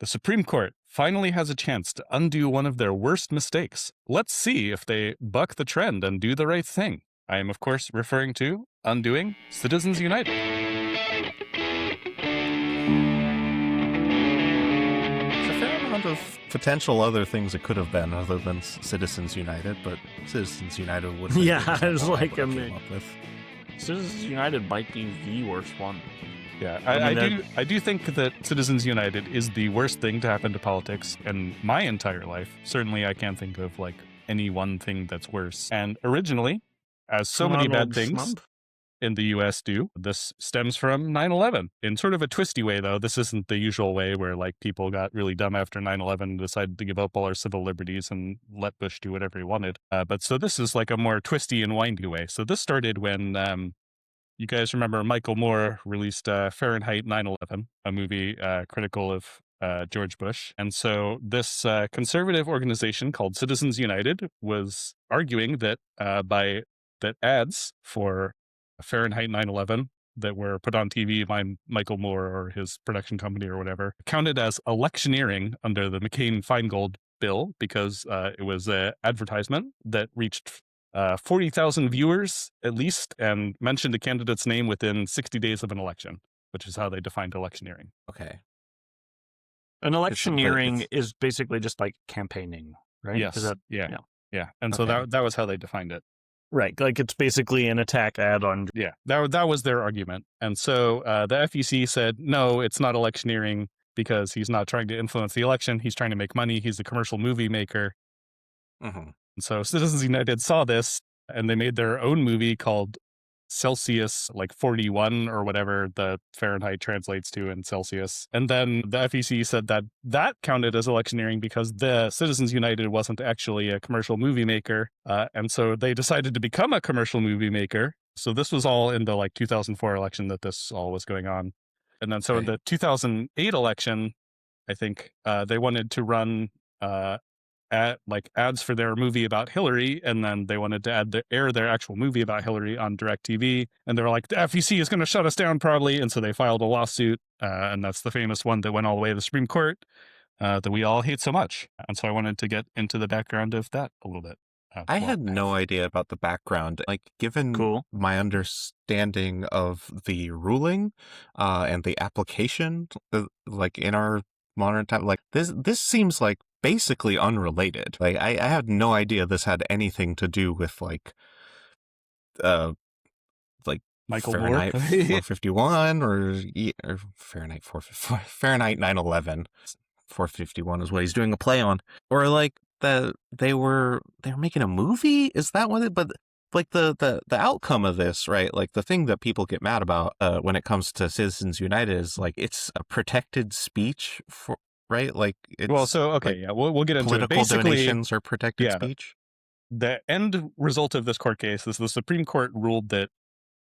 The Supreme Court finally has a chance to undo one of their worst mistakes. Let's see if they buck the trend and do the right thing. I am, of course, referring to undoing Citizens United. There's a fair amount of potential other things it could have been other than Citizens United, but Citizens United would have Yeah, been it's like, I what mean- came up with. Citizens United might be the worst one. Yeah, I mean, I do think that Citizens United is the worst thing to happen to politics in my entire life. Certainly, I can't think of like any one thing that's worse. And originally, as so many bad Donald things Trump? in the US do, this stems from 9/11. In sort of a twisty way, though. This isn't the usual way where like people got really dumb after 9/11 and decided to give up all our civil liberties and let Bush do whatever he wanted. But so this is like a more twisty and windy way. So this started when you guys remember Michael Moore released Fahrenheit 9/11, a movie critical of George Bush. And so this conservative organization called Citizens United was arguing that that ads for Fahrenheit 9/11 that were put on TV by Michael Moore or his production company or whatever counted as electioneering under the McCain-Feingold bill because it was an advertisement that reached 40,000 viewers at least and mentioned a candidate's name within 60 days of an election, which is how they defined electioneering. Okay. An electioneering it's- is basically just like campaigning, right? Yes. Is that, Yeah. And so Okay. that was how they defined it. right. Like it's basically an attack ad on. Yeah. That was their argument. And so the FEC said, no, it's not electioneering because he's not trying to influence the election. He's trying to make money. He's a commercial movie maker. Mm-hmm. And so Citizens United saw this and they made their own movie called Celsius, like 41 or whatever the Fahrenheit translates to in Celsius. And then the FEC said that that counted as electioneering because the Citizens United wasn't actually a commercial movie maker. And so they decided to become a commercial movie maker. So this was all in the like 2004 election that this all was going on. And then so in Okay. the 2008 election, I think they wanted to run ads for their movie about Hillary, and then they wanted to air their actual movie about Hillary on DirecTV, and they were like, the FEC is going to shut us down probably, and so they filed a lawsuit, and that's the famous one that went all the way to the Supreme Court that we all hate so much. And so I wanted to get into the background of that a little bit. I had no idea about the background. Like, given Cool. my understanding of the ruling and the application, like in our modern time, like this seems like basically unrelated. Like, I had no idea this had anything to do with like Michael Fahrenheit Moore. 451 or Fahrenheit 454, Fahrenheit 9/11. 451 is what he's doing a play on, or like they were making a movie. Is that what it? But like the outcome of this, right? Like the thing that people get mad about when it comes to Citizens United is like it's a protected speech for, right? Like it's, Well, so okay, like, yeah, we'll get into it. political Basically, donations are protected yeah. speech. the end result of this court case is the Supreme Court ruled that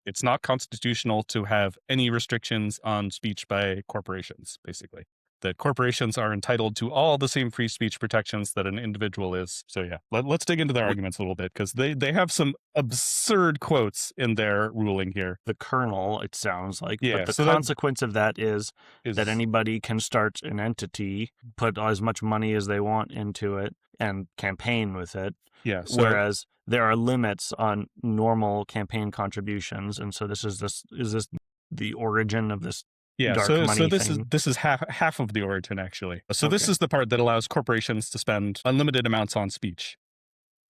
it's not constitutional to have any restrictions on speech by corporations, basically. That corporations are entitled to all the same free speech protections that an individual is. So yeah, let's dig into their arguments a little bit, because they have some absurd quotes in their ruling here. The kernel, it sounds like. Yeah, But the so that- consequence of that is Is that anybody can start an entity, put as much money as they want into it, and campaign with it. yeah, so Whereas there are limits on normal campaign contributions, and so is this the origin of this? yeah, dark so money this thing. is half of the origin actually. So this Okay. is the part that allows corporations to spend unlimited amounts on speech,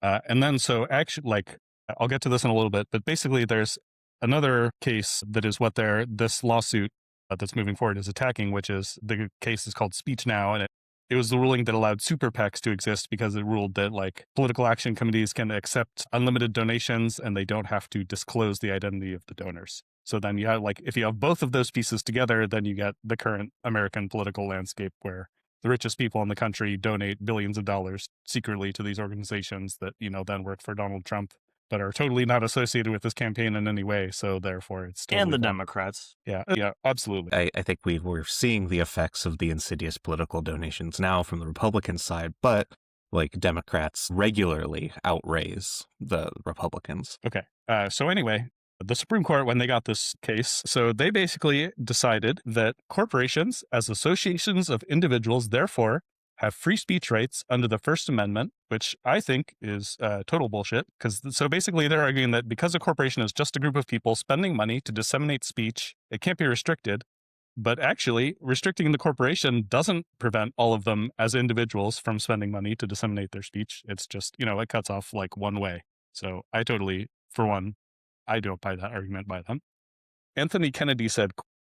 and then so actually, like, I'll get to this in a little bit, but basically there's another case that is what this lawsuit that's moving forward is attacking, which is the case is called Speech Now, and it was the ruling that allowed super PACs to exist because it ruled that like political action committees can accept unlimited donations and they don't have to disclose the identity of the donors. So then you have like, if you have both of those pieces together, then you get the current American political landscape where the richest people in the country donate billions of dollars secretly to these organizations that, then work for Donald Trump, but are totally not associated with this campaign in any way. So therefore it's totally And the fine. Democrats. Yeah, absolutely. I think we're seeing the effects of the insidious political donations now from the Republican side, but like Democrats regularly outraise the Republicans. Okay. So anyway, the Supreme Court, when they got this case, so they basically decided that corporations, as associations of individuals, therefore have free speech rights under the First Amendment, which I think is total bullshit. So basically they're arguing that because a corporation is just a group of people spending money to disseminate speech, it can't be restricted. But actually, restricting the corporation doesn't prevent all of them as individuals from spending money to disseminate their speech. It's just, it cuts off like one way. So I totally, for one, I don't buy that argument by them. Anthony Kennedy said,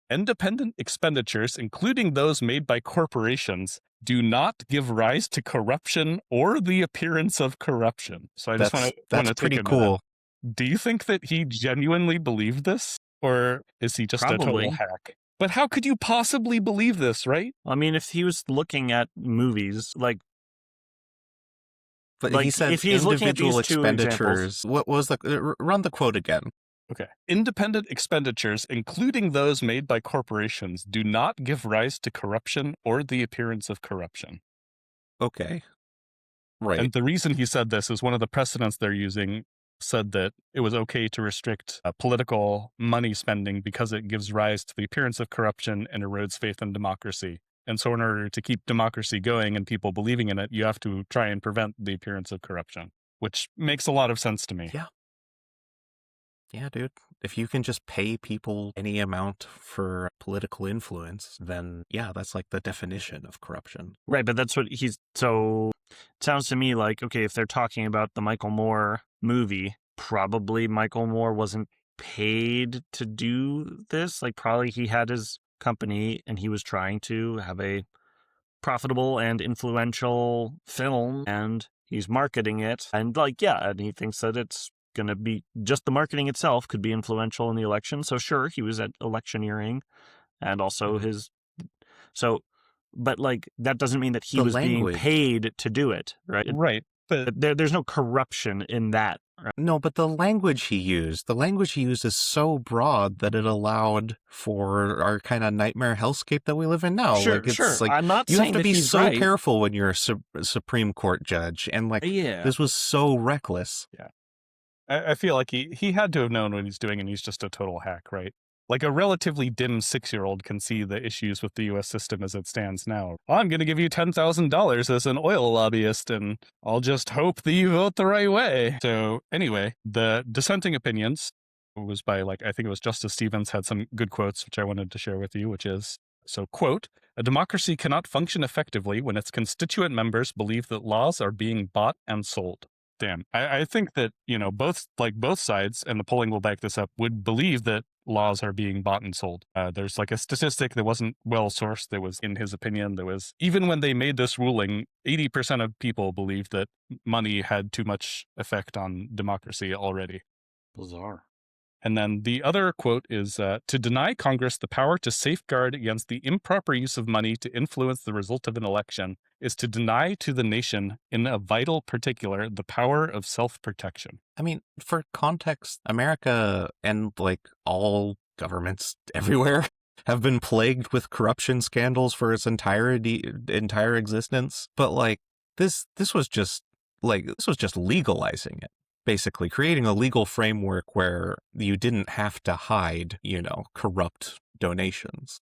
independent expenditures, including those made by corporations, do not give rise to corruption or the appearance of corruption. So I just want to pretty take a cool. minute. Do you think that he genuinely believed this? Or is he just Probably. a total hack? But how could you possibly believe this, right? I mean, if he was looking at movies, like, But like, he said if he's looking at individual these two expenditures. What was run the quote again? Okay. Independent expenditures, including those made by corporations, do not give rise to corruption or the appearance of corruption. Okay. Right. And the reason he said this is one of the precedents they're using said that it was okay to restrict political money spending because it gives rise to the appearance of corruption and erodes faith in democracy. And so in order to keep democracy going and people believing in it, you have to try and prevent the appearance of corruption, which makes a lot of sense to me. Yeah. Yeah, dude. If you can just pay people any amount for political influence, then yeah, that's like the definition of corruption. Right, but that's what so it sounds to me like, okay, if they're talking about the Michael Moore movie, probably Michael Moore wasn't paid to do this. Like, probably he had his company and he was trying to have a profitable and influential film and he's marketing it. And like, yeah, and he thinks that it's going to be just the marketing itself could be influential in the election. So sure, he was at electioneering and also but like that doesn't mean that he was being paid to do it, right? Right. But there's no corruption in that. Right? No, but the language he used is so broad that it allowed for our kind of nightmare hellscape that we live in now. Sure, like, it's sure. Like, I'm not you saying have to be he's so right. careful when you're a Supreme Court judge, and like this was so reckless. Yeah. I feel like he had to have known what he's doing, and he's just a total hack, right? Like a relatively dim 6-year-old can see the issues with the U.S. system as it stands now. I'm going to give you $10,000 as an oil lobbyist, and I'll just hope that you vote the right way. So anyway, the dissenting opinions was by, I think it was Justice Stevens had some good quotes, which I wanted to share with you, which is, so quote, a democracy cannot function effectively when its constituent members believe that laws are being bought and sold. Damn. I think that, both sides, and the polling will back this up, would believe that laws are being bought and sold. There's a statistic that wasn't well sourced that was, in his opinion, even when they made this ruling, 80% of people believed that money had too much effect on democracy already. Bizarre. And then the other quote is, to deny Congress the power to safeguard against the improper use of money to influence the result of an election is to deny to the nation, in a vital particular, the power of self-protection. I mean, for context, America and all governments everywhere have been plagued with corruption scandals for its entire existence. But this was just legalizing it. Basically creating a legal framework where you didn't have to hide, corrupt donations.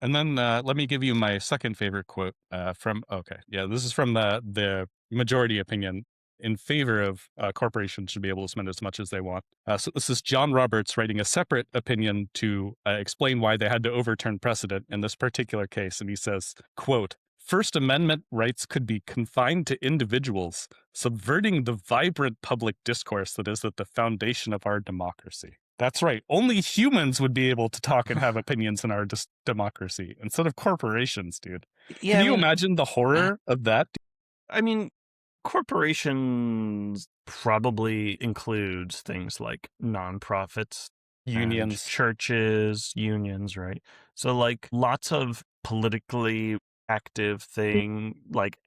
And then let me give you my second favorite quote this is from the majority opinion in favor of corporations should be able to spend as much as they want. So this is John Roberts writing a separate opinion to explain why they had to overturn precedent in this particular case. And he says, quote, First Amendment rights could be confined to individuals, subverting the vibrant public discourse that is at the foundation of our democracy. That's right. Only humans would be able to talk and have opinions in our democracy instead of corporations, dude. Yeah, Can you imagine the horror of that? I mean, corporations probably includes things like nonprofits, Unions, churches, unions, right? So lots of politically active thing,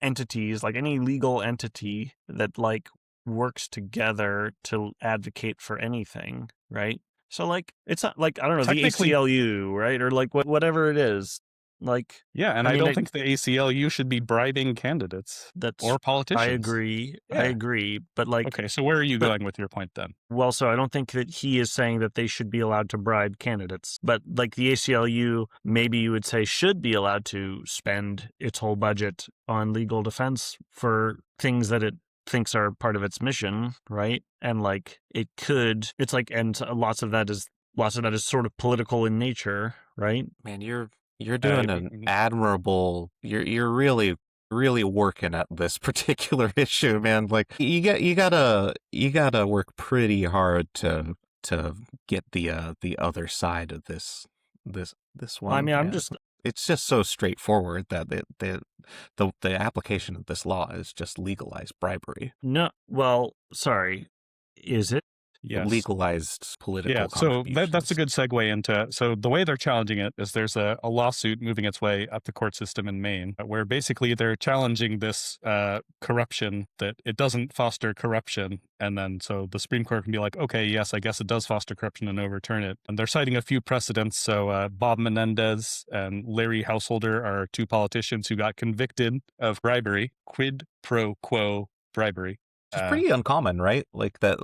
entities, any legal entity that works together to advocate for anything, right? So it's not I don't know, the ACLU, right? Or whatever it is. Like, Yeah, and I I mean, don't think the ACLU should be bribing candidates that's or politicians. I agree. I Yeah. agree. But like, Okay, so where are you but- going with your point then? well, so I don't think that he is saying that they should be allowed to bribe candidates. But like the ACLU, maybe you would say should be allowed to spend its whole budget on legal defense for things that it thinks are part of its mission, right? And like it could, it's like, and lots of that is sort of political in nature, right? Man, you're doing an mhm. admirable. You're really working at this particular issue, man. Like you gotta work pretty hard to get the other side of this one. I mean, I'm Yeah. just, It's just so straightforward that the application of this law is just legalized bribery, no, well, sorry, is it? Yes. legalized political. Yeah, so that's a contributions. good segue into. So the way they're challenging it is there's a lawsuit moving its way up the court system in Maine, where basically they're challenging this corruption, that it doesn't foster corruption, and then so the Supreme Court can be like, okay, yes, I guess it does foster corruption, and overturn it. And they're citing a few precedents. So Bob Menendez and Larry Householder are two politicians who got convicted of bribery, quid pro quo bribery. It's pretty uncommon, right? Like that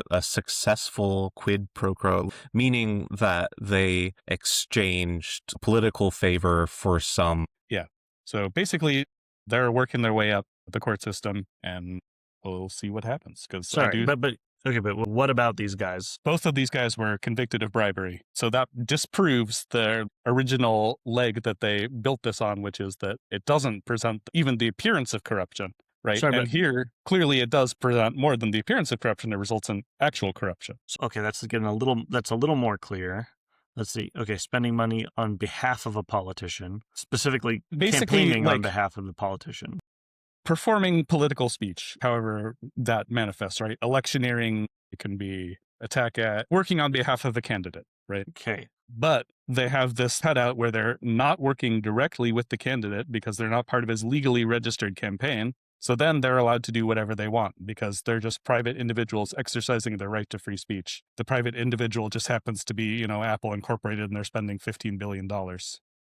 a successful quid pro quo, meaning that they exchanged political favor for some. So basically, they're working their way up the court system, and we'll see what happens. Because Sorry, but okay, but what about these guys? both of these guys were convicted of bribery. So that disproves the original leg that they built this on, which is that it doesn't present even the appearance of corruption, right? Sorry, and but- here, clearly it does present more than the appearance of corruption. It results in actual corruption. Okay, that's a little more clear. Let's see. Okay, spending money on behalf of a politician, specifically Basically, campaigning on like- behalf of the politician. Performing political speech, however that manifests, right? Electioneering, it can be working on behalf of a candidate, right? Okay. But they have this cutout where they're not working directly with the candidate because they're not part of his legally registered campaign. So then they're allowed to do whatever they want because they're just private individuals exercising their right to free speech. The private individual just happens to be, Apple Incorporated, and they're spending $15 billion.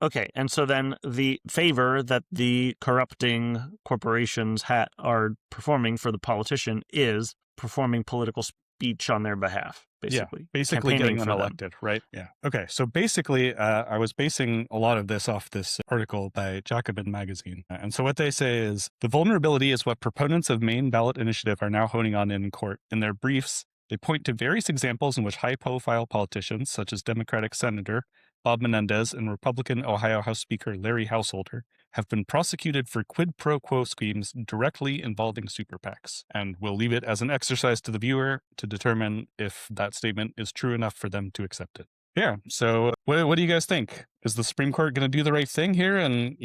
Okay, and so then the favor that the corrupting corporations are performing for the politician is performing political speech on their behalf, basically. Basically Campaigning getting them for them. elected, right? Yeah. Okay, so basically, I was basing a lot of this off this article by Jacobin Magazine. And so what they say is, the vulnerability is what proponents of Maine ballot initiative are now honing on in court. In their briefs, they point to various examples in which high-profile politicians, such as Democratic Senator Bob Menendez and Republican Ohio House Speaker Larry Householder, have been prosecuted for quid pro quo schemes directly involving super PACs. And we'll leave it as an exercise to the viewer to determine if that statement is true enough for them to accept it. Yeah, so what do you guys think? Is the Supreme Court going to do the right thing here and,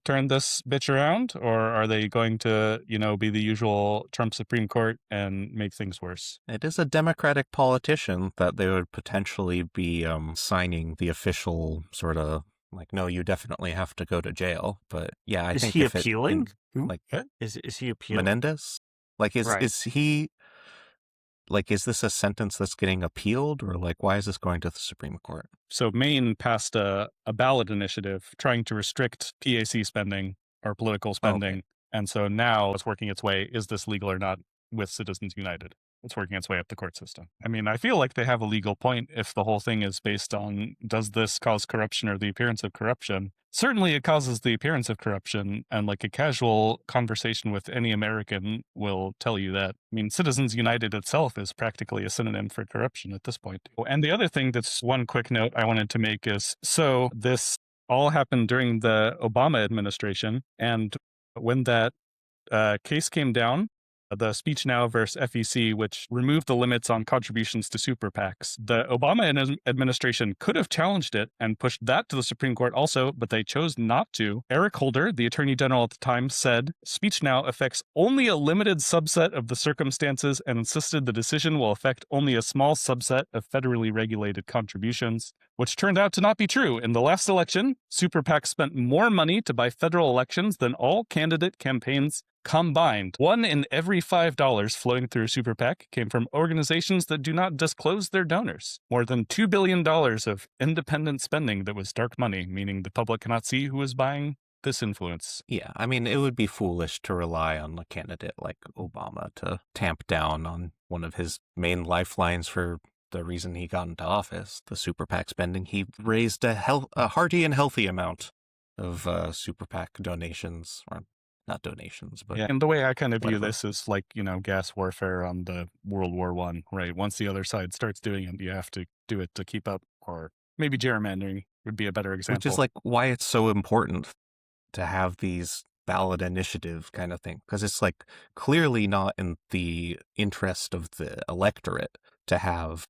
turn this bitch around? Or are they going to, be the usual Trump Supreme Court and make things worse? It is a Democratic politician that they would potentially be signing the official sort of like, no, you definitely have to go to jail. But yeah, I Is think he if appealing? like Is he appealing? Menendez, like Right. is he? Like, is this a sentence that's getting appealed, or like, why is this going to the Supreme Court? So Maine passed a ballot initiative trying to restrict PAC spending or political spending. And so now it's working its way. Is this legal or not with Citizens United? It's working its way up the court system. I mean, I feel like they have a legal point if the whole thing is based on, does this cause corruption or the appearance of corruption? Certainly it causes the appearance of corruption, and like a casual conversation with any American will tell you that. I mean, Citizens United itself is practically a synonym for corruption at this point. And the other thing that's one quick note I wanted to make is, so this all happened during the Obama administration, and when that case came down, the Speech Now versus FEC, which removed the limits on contributions to super PACs. The Obama administration could have challenged it and pushed that to the Supreme Court also, but they chose not to. Eric Holder, the Attorney General at the time, said Speech Now affects only a limited subset of the circumstances and insisted the decision will affect only a small subset of federally regulated contributions. which turned out to not be true. In the last election, super PACs spent more money to buy federal elections than all candidate campaigns combined. 1 in every $5 flowing through a super PAC came from organizations that do not disclose their donors. More than $2 billion of independent spending that was dark money, meaning the public cannot see who is buying this influence. Yeah, I mean, it would be foolish to rely on a candidate like Obama to tamp down on one of his main lifelines for the reason he got into office, the super PAC spending. He raised a hearty and healthy amount of super PAC donations, or not donations, but Yeah, and the way I kind of view whatever. this is like, gas warfare on the World War I, right? Once the other side starts doing it, you have to do it to keep up, or maybe gerrymandering would be a better example. Which is like why it's so important to have these ballot initiative kind of thing, because it's like clearly not in the interest of the electorate to have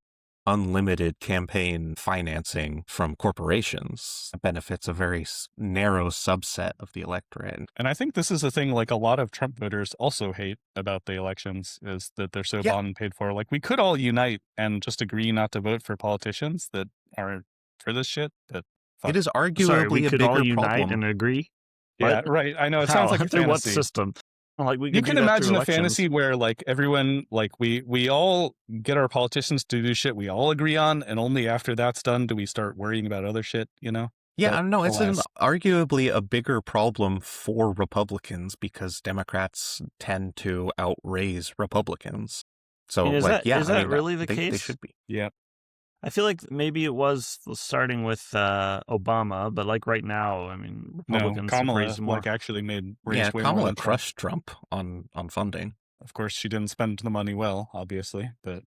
unlimited campaign financing from corporations. It benefits a very narrow subset of the electorate. And I think this is a thing like a lot of Trump voters also hate about the elections, is that they're so Yeah. bought and paid for. Like, we could all unite and just agree not to vote for politicians that are for this shit. That It is arguably Sorry, we a could bigger all unite problem. and agree. Yeah, What? right. I know it How? sounds like a Through what fantasy. system? Like we You can can do that through imagine a elections. fantasy where like everyone, like we all get our politicians to do shit we all agree on, and only after that's done do we start worrying about other shit, Yeah, But I know it's alas. arguably a bigger problem for Republicans because Democrats tend to outraise Republicans. So, And is like, that- is I that mean, really the they case? should be. Yeah. I feel like maybe it was starting with Obama, but like right now, I mean, No, Republicans have Kamala raised more. like actually raised Yeah, way more Kamala than Trump. crushed Trump on funding. Of course, she didn't spend the money well, obviously, but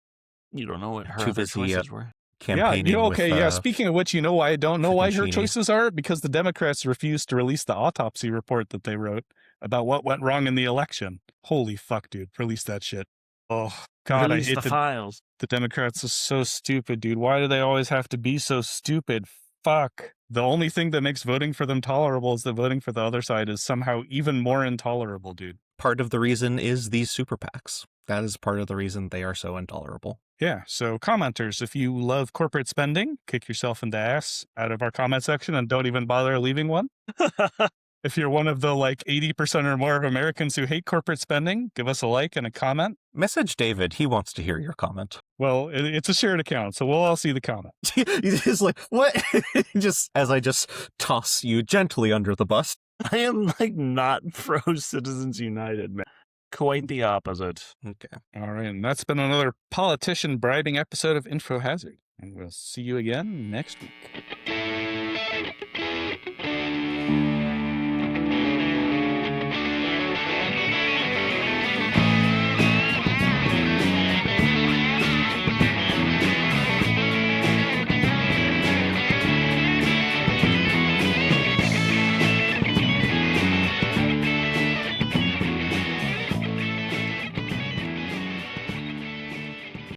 You don't know what her Too other busy, choices were. Campaigning okay, with, Speaking of which, why I don't know why her Cheney. choices are? Because the Democrats refused to release the autopsy report that they wrote about what went wrong in the election. Holy fuck, dude! Release that shit. Oh God, Release I hate the files. the Democrats are so stupid, dude. Why do they always have to be so stupid? Fuck. The only thing that makes voting for them tolerable is that voting for the other side is somehow even more intolerable, dude. part of the reason is these super PACs. That is part of the reason they are so intolerable. Yeah, so commenters, if you love corporate spending, kick yourself in the ass out of our comment section and don't even bother leaving one. If you're one of the like 80% or more of Americans who hate corporate spending, give us a like and a comment. Message David. He wants to hear your comment. Well, it's a shared account, so we'll all see the comment. He's like, what? Just as I just toss you gently under the bus. I am like not pro Citizens United, man. Quite the opposite. Okay. All right, and that's been another politician bribing episode of Info Hazard. And we'll see you again next week.